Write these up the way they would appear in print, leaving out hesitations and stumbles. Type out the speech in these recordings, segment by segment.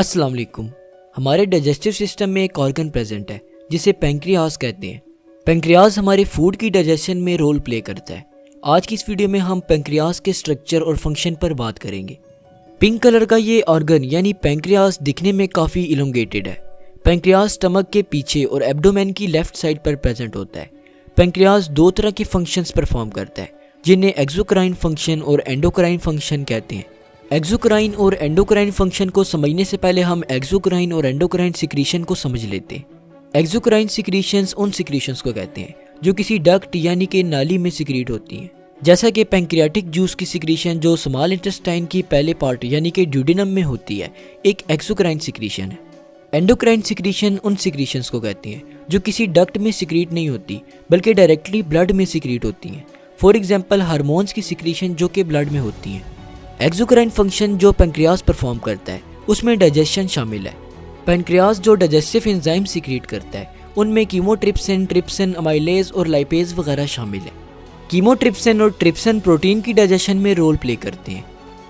अस्सलाम वालेकुम। हमारे डाइजेस्टिव सिस्टम में एक ऑर्गन प्रेजेंट है जिसे पेंक्रियाज कहते हैं। पेंक्रियाज हमारे फूड की डाइजेशन में रोल प्ले करता है। आज की इस वीडियो में हम पेंक्रियाज के स्ट्रक्चर और फंक्शन पर बात करेंगे। पिंक कलर का ये ऑर्गन यानी पेंक्रियाज दिखने में काफ़ी इलोंगेटेड है। पेंक्रियाज स्टमक के पीछे और एब्डोमेन की लेफ्ट साइड पर प्रेजेंट होता है। पेंक्रियाज दो तरह के फंक्शंस परफॉर्म करता है जिन्हें एक्सोक्राइन फंक्शन और एंडोक्राइन फंक्शन कहते हैं। एक्सोक्राइन और एंडोक्राइन फंक्शन को समझने से पहले हम एक्सोक्राइन और एंडोक्राइन सिक्रीशन को समझ लेते हैं। एक्सोक्राइन सिक्रीशंस उन सिक्रीशंस को कहते हैं जो किसी डक्ट यानी कि नाली में सिक्रीट होती हैं, जैसा कि पैंक्रियाटिक जूस की सिक्रीशन जो स्मॉल इंटेस्टाइन की पहले पार्ट यानी कि ड्यूडेनम में होती है, एक एक्सोक्राइन सिक्रीशन है। एंडोक्राइन सिक्रीशन उन सिक्रीशंस को कहते हैं जो किसी डक्ट में सिक्रीट नहीं होती बल्कि डायरेक्टली ब्लड में सिक्रीट होती हैं। फॉर एग्जाम्पल हार्मोन्स की सिक्रीशन जो कि ब्लड में होती हैं। एक्सोक्राइन फंक्शन जो पेंक्रियाज परफॉर्म करता है उसमें डाइजेशन शामिल है। पेंक्रियाज जो डाइजेस्टिव एंजाइम सिक्रीट करता है उनमें कीमोट्रिप्सिन, ट्रिप्सिन, अमाइलेज और लाइपेज वगैरह शामिल है। कीमोट्रिप्सिन और ट्रिप्सिन प्रोटीन की डाइजेशन में रोल प्ले करते हैं।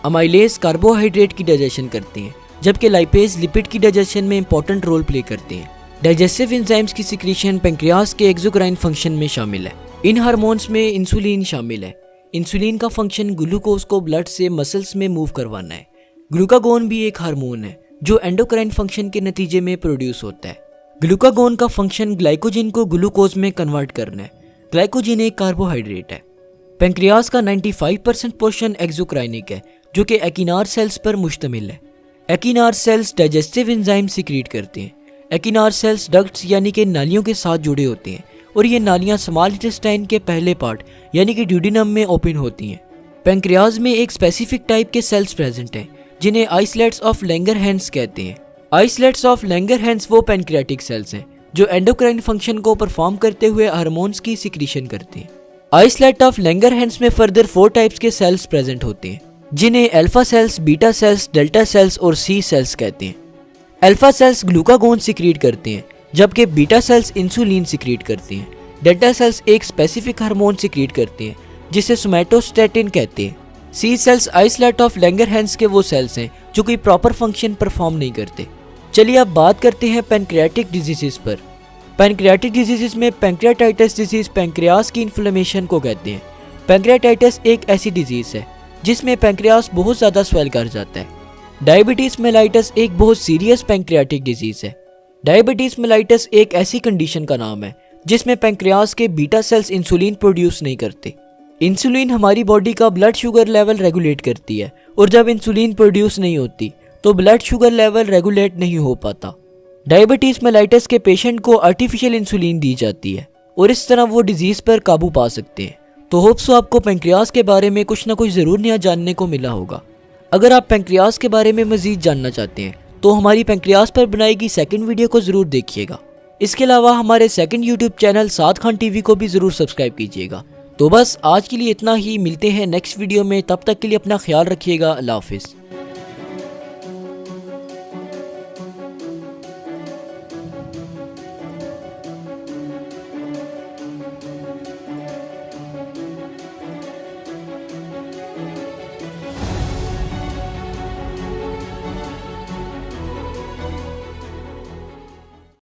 अमाइलेज कार्बोहाइड्रेट की डाइजेशन करते हैं जबकि लाइपेज लिपिड की डाइजेशन में इंपॉर्टेंट रोल प्ले करते हैं। डाइजेस्टिव एंजाइम्स की सिक्रीशन पेंक्रियाज के एक्सोक्राइन फंक्शन में शामिल है। इन हार्मोन्स में इंसुलिन शामिल है। इंसुलिन का फंक्शन ग्लूकोज को ब्लड से मसल्स में मूव करवाना है। ग्लूकागोन भी एक हार्मोन है जो एंडोक्राइन फंक्शन के नतीजे में प्रोड्यूस होता है। ग्लूकागोन का फंक्शन ग्लाइकोजन को ग्लूकोज में कन्वर्ट करना है। ग्लाइकोजन एक कार्बोहाइड्रेट है। पेंक्रियाज का 95% पोर्शन एक्सोक्राइनिक है जो कि एकिनार सेल्स पर मुश्तमिल है। एकिनार सेल्स डाइजेस्टिव एंजाइम सिक्रीट करते हैं। एकिनार सेल्स डक्ट्स यानी कि नालियों के साथ जुड़े होते हैं और ये नालियाँ स्मॉल इंटेस्टाइन के पहले पार्ट यानी कि ड्यूडेनम में ओपन होती हैं। पेंक्रियाज में एक स्पेसिफिक टाइप के सेल्स प्रेजेंट हैं जिन्हें आइसलेट्स ऑफ लैंगरहैंस कहते हैं। आइसलेट्स ऑफ लैंगरहैंस वो पेंक्रियाटिक सेल्स हैं जो एंडोक्राइन फंक्शन को परफॉर्म करते हुए हार्मोन्स की सिक्रीशन करते हैं। आइसलेट ऑफ लैंगरहैंस में फर्दर 4 टाइप्स के सेल्स प्रेजेंट होते हैं जिन्हें alpha cells, beta cells, delta sales और सी सेल्स कहते हैं। अल्फा सेल्स ग्लूकागोन सिक्रीट करते हैं जबकि बीटा सेल्स इंसुलिन सिक्रीट करते हैं। डेल्टा सेल्स एक स्पेसिफिक हार्मोन सिक्रीट करते हैं जिसे सोमैटोस्टैटिन कहते हैं। सी सेल्स आइसलेट ऑफ लैंगरहैंस के वो सेल्स हैं जो कोई प्रॉपर फंक्शन परफॉर्म नहीं करते। चलिए अब बात करते हैं पैंक्रियाटिक डिजीजेस पर। पैंक्रियाटिक डिजीजेस में पैंक्रियाटाइटिस डिजीज पैंक्रियाज की इन्फ्लेमेशन को कहते हैं। पैंक्रियाटाइटिस एक ऐसी डिजीज है जिसमें पैंक्रियाज बहुत ज़्यादा स्वेल कर जाता है। डायबिटीज मेलाइटस एक बहुत सीरियस पैंक्रियाटिक डिजीज है। डायबिटीज मेलाइटस एक ऐसी कंडीशन का नाम है जिसमें पैंक्रियाज के बीटा सेल्स इंसुलिन प्रोड्यूस नहीं करते। इंसुलिन हमारी बॉडी का ब्लड शुगर लेवल रेगुलेट करती है और जब इंसुलिन प्रोड्यूस नहीं होती तो ब्लड शुगर लेवल रेगुलेट नहीं हो पाता। डायबिटीज मेलाइटस के पेशेंट को आर्टिफिशियल इंसुलिन दी जाती है और इस तरह वो डिजीज पर काबू पा सकते हैं। तो होप्सो आपको पैंक्रियाज के बारे में कुछ ना कुछ ज़रूर नया जानने को मिला होगा। अगर आप पैंक्रियाज के बारे में मज़ीद जानना चाहते हैं तो हमारी पैंक्रियाज पर बनाई गई सेकंड वीडियो को ज़रूर देखिएगा। इसके अलावा हमारे सेकंड यूट्यूब चैनल साद खान टीवी को भी ज़रूर सब्सक्राइब कीजिएगा। तो बस आज के लिए इतना ही, मिलते हैं नेक्स्ट वीडियो में। तब तक के लिए अपना ख्याल रखिएगा। अल्लाह हाफिज़।